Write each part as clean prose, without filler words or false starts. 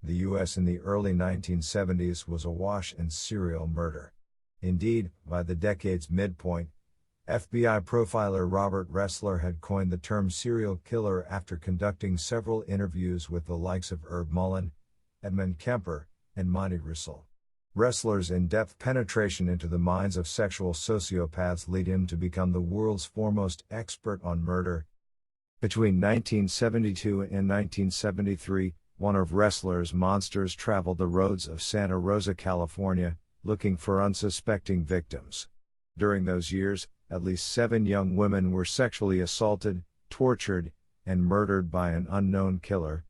The U.S. in the early 1970s was awash in serial murder. Indeed, by the decade's midpoint, FBI profiler Robert Ressler had coined the term serial killer after conducting several interviews with the likes of Herb Mullin, Edmund Kemper, and Monte Rissell. Ressler's in-depth penetration into the minds of sexual sociopaths led him to become the world's foremost expert on murder. Between 1972 and 1973, one of Ressler's monsters traveled the roads of Santa Rosa, California, looking for unsuspecting victims. During those years, at least 7 young women were sexually assaulted, tortured, and murdered by an unknown killer.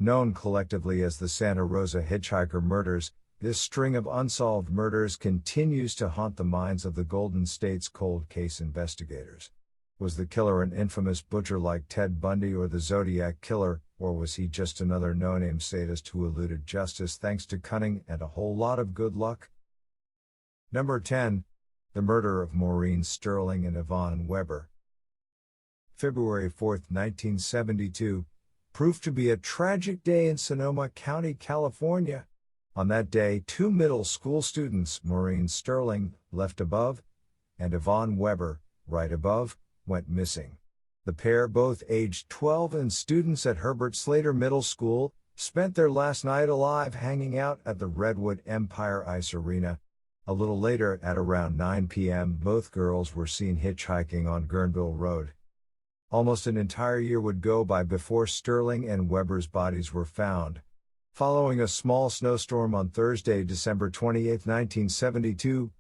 Known collectively as the Santa Rosa Hitchhiker murders, this string of unsolved murders continues to haunt the minds of the Golden State's cold case investigators. Was the killer an infamous butcher like Ted Bundy or the Zodiac Killer, or was he just another no-name sadist who eluded justice thanks to cunning and a whole lot of good luck? Number 10. The murder of Maureen Sterling and Yvonne Weber. February 4, 1972, proved to be a tragic day in Sonoma County, California. On that day, 2 middle school students, Maureen Sterling, left above, and Yvonne Weber, right above, went missing. The pair, both aged 12 and students at Herbert Slater Middle School, spent their last night alive hanging out at the Redwood Empire Ice Arena. A little later, at around 9 p.m., both girls were seen hitchhiking on Guerneville Road. Almost an entire year would go by before Sterling and Weber's bodies were found. Following a small snowstorm on Thursday, December 28, 1972,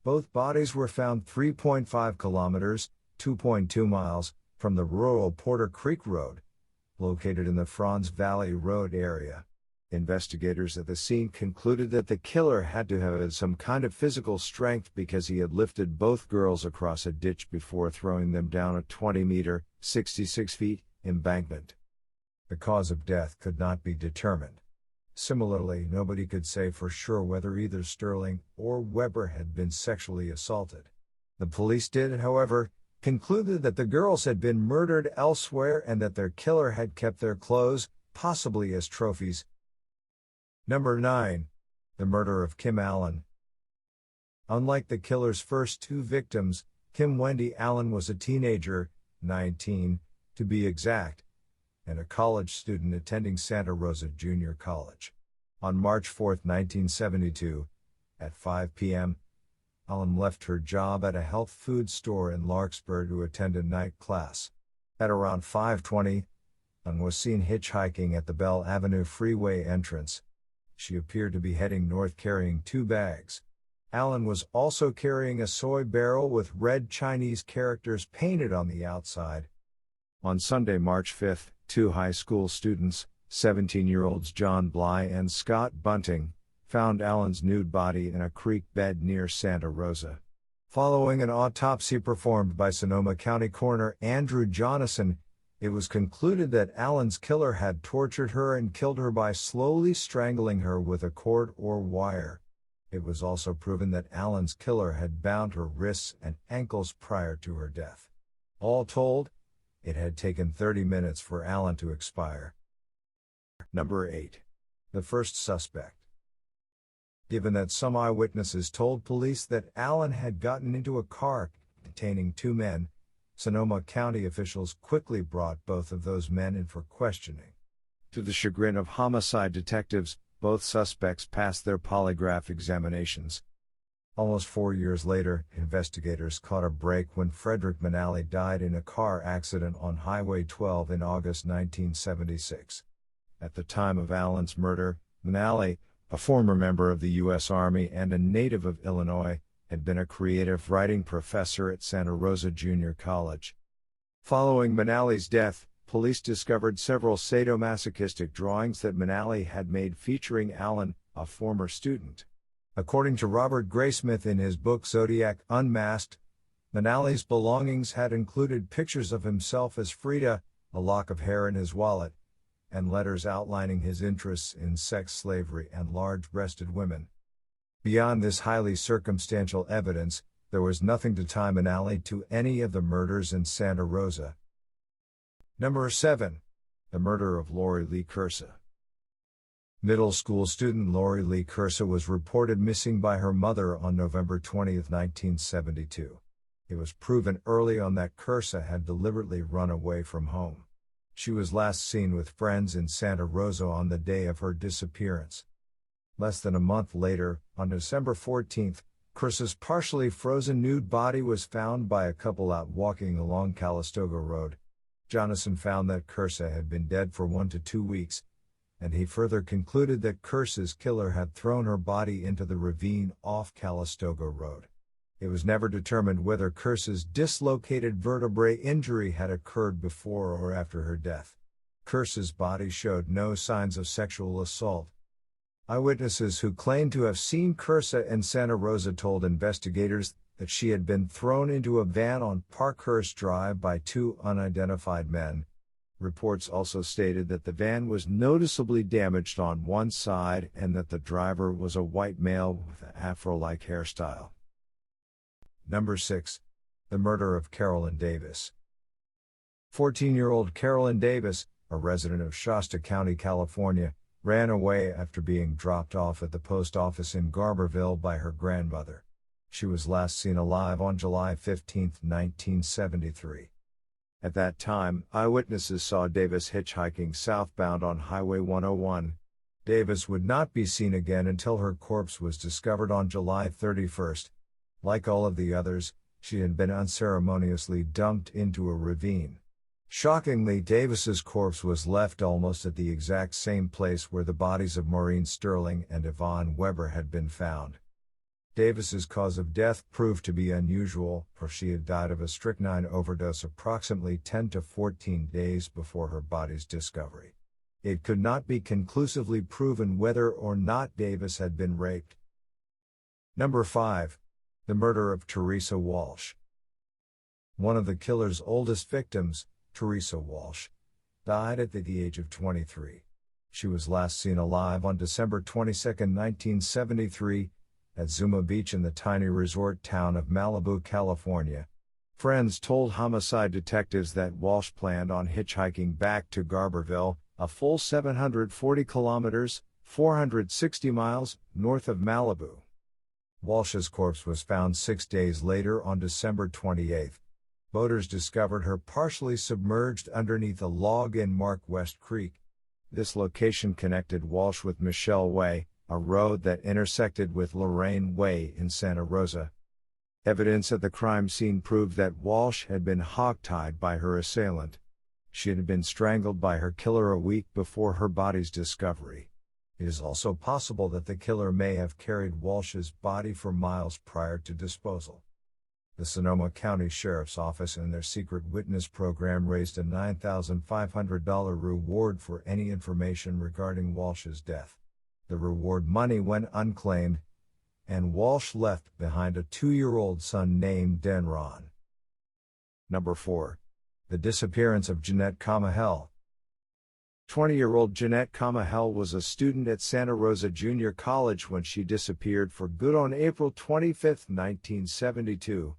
both bodies were found 3.5 kilometers, 2.2 miles, from the rural Porter Creek Road, located in the Franz Valley Road area. Investigators at the scene concluded that the killer had to have had some kind of physical strength because he had lifted both girls across a ditch before throwing them down a 20-meter, 66 feet, embankment. The cause of death could not be determined. Similarly, nobody could say for sure whether either Sterling or Weber had been sexually assaulted. The police did, however, concluded that the girls had been murdered elsewhere and that their killer had kept their clothes, possibly as trophies. Number 9. The murder of Kim Allen. Unlike the killer's first 2 victims, Kim Wendy Allen was a teenager, 19, to be exact, and a college student attending Santa Rosa Junior College. On March 4, 1972, at 5 p.m., Allen left her job at a health food store in Larkspur to attend a night class. At around 5:20, Allen was seen hitchhiking at the Bell Avenue freeway entrance. She appeared to be heading north carrying 2 bags. Allen was also carrying a soy barrel with red Chinese characters painted on the outside. On Sunday, March 5, 2 high school students, 17-year-olds John Bly and Scott Bunting, found Allen's nude body in a creek bed near Santa Rosa. Following an autopsy performed by Sonoma County Coroner Andrew Johnson, it was concluded that Allen's killer had tortured her and killed her by slowly strangling her with a cord or wire. It was also proven that Allen's killer had bound her wrists and ankles prior to her death. All told, it had taken 30 minutes for Allen to expire. Number 8. The first suspect. Given that some eyewitnesses told police that Allen had gotten into a car containing 2 men, Sonoma County officials quickly brought both of those men in for questioning. To the chagrin of homicide detectives, both suspects passed their polygraph examinations. Almost 4 years later, investigators caught a break when Frederick Manali died in a car accident on Highway 12 in August 1976. At the time of Allen's murder, Manali, a former member of the U.S. Army and a native of Illinois, had been a creative writing professor at Santa Rosa Junior College. Following Manali's death, police discovered several sadomasochistic drawings that Manali had made featuring Allen, a former student. According to Robert Graysmith in his book Zodiac Unmasked, Manali's belongings had included pictures of himself as Frida, a lock of hair in his wallet, and letters outlining his interests in sex slavery and large-breasted women. Beyond this highly circumstantial evidence, there was nothing to tie Manali to any of the murders in Santa Rosa. Number 7. The murder of Lori Lee Kursa. Middle school student Lori Lee Kursa was reported missing by her mother on November 20, 1972. It was proven early on that Kursa had deliberately run away from home. She was last seen with friends in Santa Rosa on the day of her disappearance. Less than a month later, on December 14, Kursa's partially frozen nude body was found by a couple out walking along Calistoga Road. Jonathan found that Kursa had been dead for 1 to 2 weeks, and he further concluded that Kursa's killer had thrown her body into the ravine off Calistoga Road. It was never determined whether Kursa's dislocated vertebrae injury had occurred before or after her death. Kursa's body showed no signs of sexual assault. Eyewitnesses who claimed to have seen Kursa in Santa Rosa told investigators that she had been thrown into a van on Parkhurst Drive by 2 unidentified men. Reports also stated that the van was noticeably damaged on one side and that the driver was a white male with an afro-like hairstyle. Number 6. The murder of Carolyn Davis. 14-year-old Carolyn Davis, a resident of Shasta County, California, ran away after being dropped off at the post office in Garberville by her grandmother. She was last seen alive on July 15, 1973. At that time, eyewitnesses saw Davis hitchhiking southbound on Highway 101. Davis would not be seen again until her corpse was discovered on July 31. Like all of the others, she had been unceremoniously dumped into a ravine. Shockingly, Davis's corpse was left almost at the exact same place where the bodies of Maureen Sterling and Yvonne Weber had been found. Davis's cause of death proved to be unusual, for she had died of a strychnine overdose approximately 10 to 14 days before her body's discovery. It could not be conclusively proven whether or not Davis had been raped. Number 5. The murder of Theresa Walsh. One of the killer's oldest victims, Theresa Walsh, died at the age of 23. She was last seen alive on December 22, 1973, at Zuma Beach in the tiny resort town of Malibu, California. Friends told homicide detectives that Walsh planned on hitchhiking back to Garberville, a full 740 kilometers, 460 miles, north of Malibu. Walsh's corpse was found 6 days later on December 28. Boaters discovered her partially submerged underneath a log in Mark West Creek. This location connected Walsh with Michelle Way, a road that intersected with Lorraine Way in Santa Rosa. Evidence at the crime scene proved that Walsh had been hogtied by her assailant. She had been strangled by her killer a week before her body's discovery. It is also possible that the killer may have carried Walsh's body for miles prior to disposal. The Sonoma County Sheriff's Office and their secret witness program raised a $9,500 reward for any information regarding Walsh's death. The reward money went unclaimed, and Walsh left behind a 2-year-old son named Denron. Number 4. The disappearance of Jeannette Kamahele. 20-year-old Jeannette Kamahele was a student at Santa Rosa Junior College when she disappeared for good on April 25, 1972.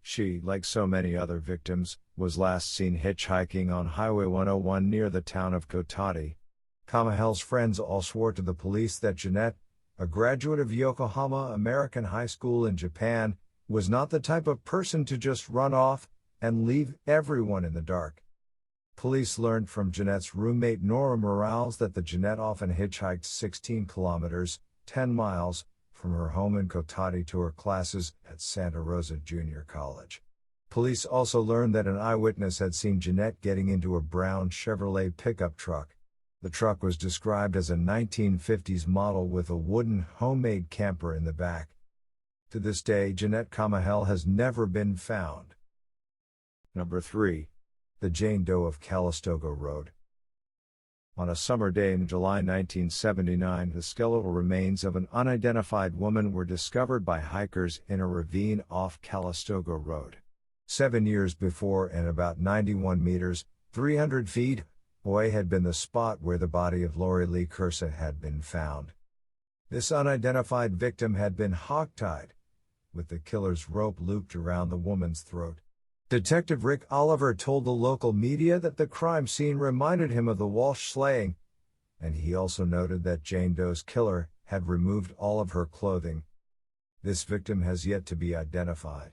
She, like so many other victims, was last seen hitchhiking on Highway 101 near the town of Kotati. Kamahele's friends all swore to the police that Jeannette, a graduate of Yokohama American High School in Japan, was not the type of person to just run off and leave everyone in the dark. Police learned from Jeannette's roommate Nora Morales that Jeannette often hitchhiked 16 kilometers, 10 miles, from her home in Kotati to her classes at Santa Rosa Junior College. Police also learned that an eyewitness had seen Jeannette getting into a brown Chevrolet pickup truck. The truck was described as a 1950s model with a wooden homemade camper in the back. To this day, Jeannette Kamahele has never been found. Number 3. The Jane Doe of Calistoga Road. On a summer day in July 1979, the skeletal remains of an unidentified woman were discovered by hikers in a ravine off Calistoga Road. 7 years before, and about 91 meters, 300 feet, away had been the spot where the body of Lori Lee Kursa had been found. This unidentified victim had been hogtied, with the killer's rope looped around the woman's throat. Detective Rick Oliver told the local media that the crime scene reminded him of the Walsh slaying, and he also noted that Jane Doe's killer had removed all of her clothing. This victim has yet to be identified.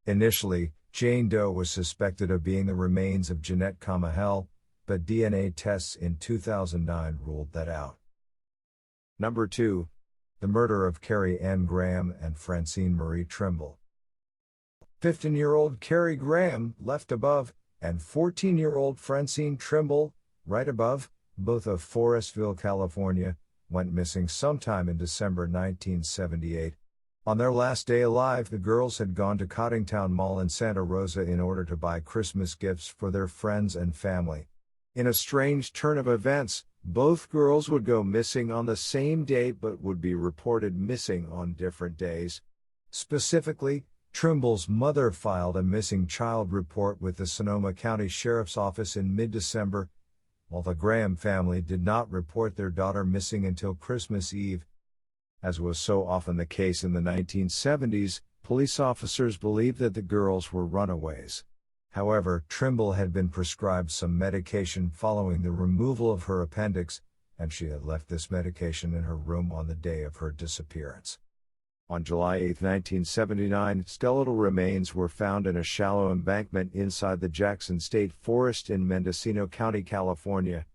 Initially, Jane Doe was suspected of being the remains of Jeannette Kamahele, but DNA tests in 2009 ruled that out. Number 2. The murder of Kerry Ann Graham and Francine Marie Trimble. 15-year-old Kerry Graham, left above, and 14-year-old Francine Trimble, right above, both of Forestville, California, went missing sometime in December 1978. On their last day alive, the girls had gone to Coddingtown Mall in Santa Rosa in order to buy Christmas gifts for their friends and family. In a strange turn of events, both girls would go missing on the same day but would be reported missing on different days. Specifically, Trimble's mother filed a missing child report with the Sonoma County Sheriff's Office in mid-December, while the Graham family did not report their daughter missing until Christmas Eve. As was so often the case in the 1970s, police officers believed that the girls were runaways. However, Trimble had been prescribed some medication following the removal of her appendix, and she had left this medication in her room on the day of her disappearance. On July 8, 1979, skeletal remains were found in a shallow embankment inside the Jackson State Forest in Mendocino County, California.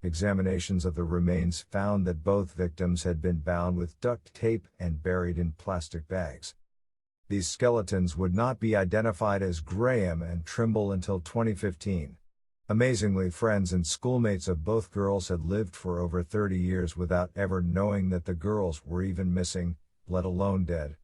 Examinations of the remains found that both victims had been bound with duct tape and buried in plastic bags. These skeletons would not be identified as Graham and Trimble until 2015. Amazingly, friends and schoolmates of both girls had lived for over 30 years without ever knowing that the girls were even missing, let alone dead.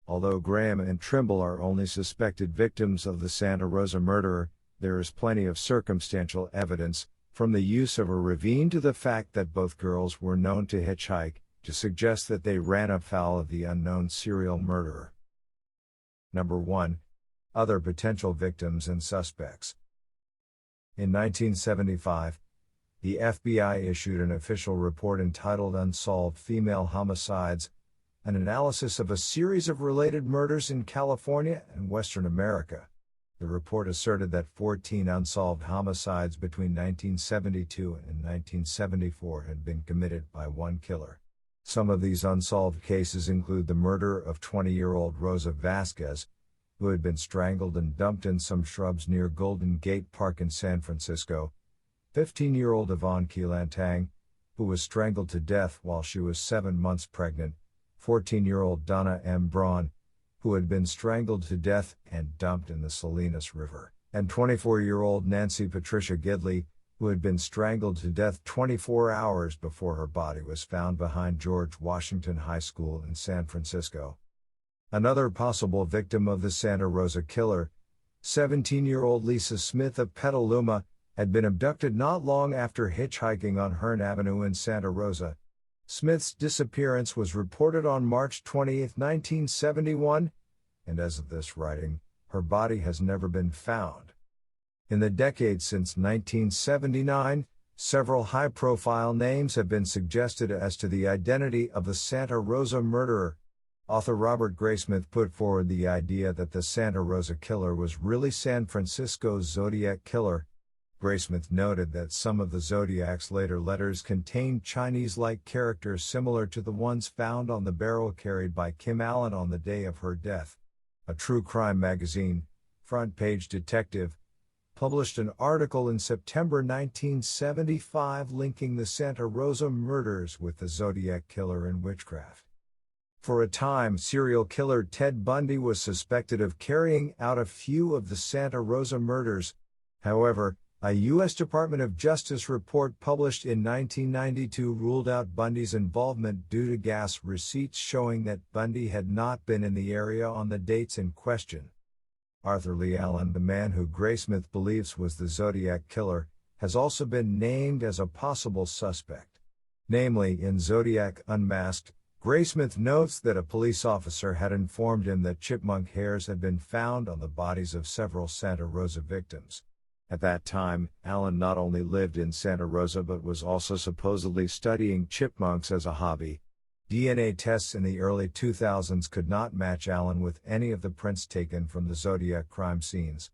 Although Graham and Trimble are only suspected victims of the Santa Rosa murder, there is plenty of circumstantial evidence, from the use of a ravine to the fact that both girls were known to hitchhike, to suggest that they ran afoul of the unknown serial murderer. Number 1. Other potential victims and suspects. In 1975, the FBI issued an official report entitled Unsolved Female Homicides, an analysis of a series of related murders in California and Western America. The report asserted that 14 unsolved homicides between 1972 and 1974 had been committed by one killer. Some of these unsolved cases include the murder of 20-year-old Rosa Vasquez, who had been strangled and dumped in some shrubs near Golden Gate Park in San Francisco, 15-year-old Yvonne Keelantang, who was strangled to death while she was 7 months pregnant, 14-year-old Donna M. Braun, who had been strangled to death and dumped in the Salinas River, and 24-year-old Nancy Patricia Gidley, who had been strangled to death 24 hours before her body was found behind George Washington High School in San Francisco. Another possible victim of the Santa Rosa killer, 17-year-old Lisa Smith of Petaluma, had been abducted not long after hitchhiking on Hearn Avenue in Santa Rosa. Smith's disappearance was reported on March 20, 1971, and as of this writing, her body has never been found. In the decades since 1979, several high-profile names have been suggested as to the identity of the Santa Rosa murderer. Author Robert Graysmith put forward the idea that the Santa Rosa killer was really San Francisco's Zodiac Killer. Graysmith noted that some of the Zodiac's later letters contained Chinese-like characters similar to the ones found on the barrel carried by Kim Allen on the day of her death. A true crime magazine, Front Page Detective, published an article in September 1975 linking the Santa Rosa murders with the Zodiac Killer and witchcraft. For a time, serial killer Ted Bundy was suspected of carrying out a few of the Santa Rosa murders. However, a U.S. Department of Justice report published in 1992 ruled out Bundy's involvement due to gas receipts showing that Bundy had not been in the area on the dates in question. Arthur Lee Allen, the man who Graysmith believes was the Zodiac Killer, has also been named as a possible suspect. Namely, in Zodiac Unmasked, Graysmith notes that a police officer had informed him that chipmunk hairs had been found on the bodies of several Santa Rosa victims. At that time, Allen not only lived in Santa Rosa but was also supposedly studying chipmunks as a hobby. DNA tests in the early 2000s could not match Allen with any of the prints taken from the Zodiac crime scenes.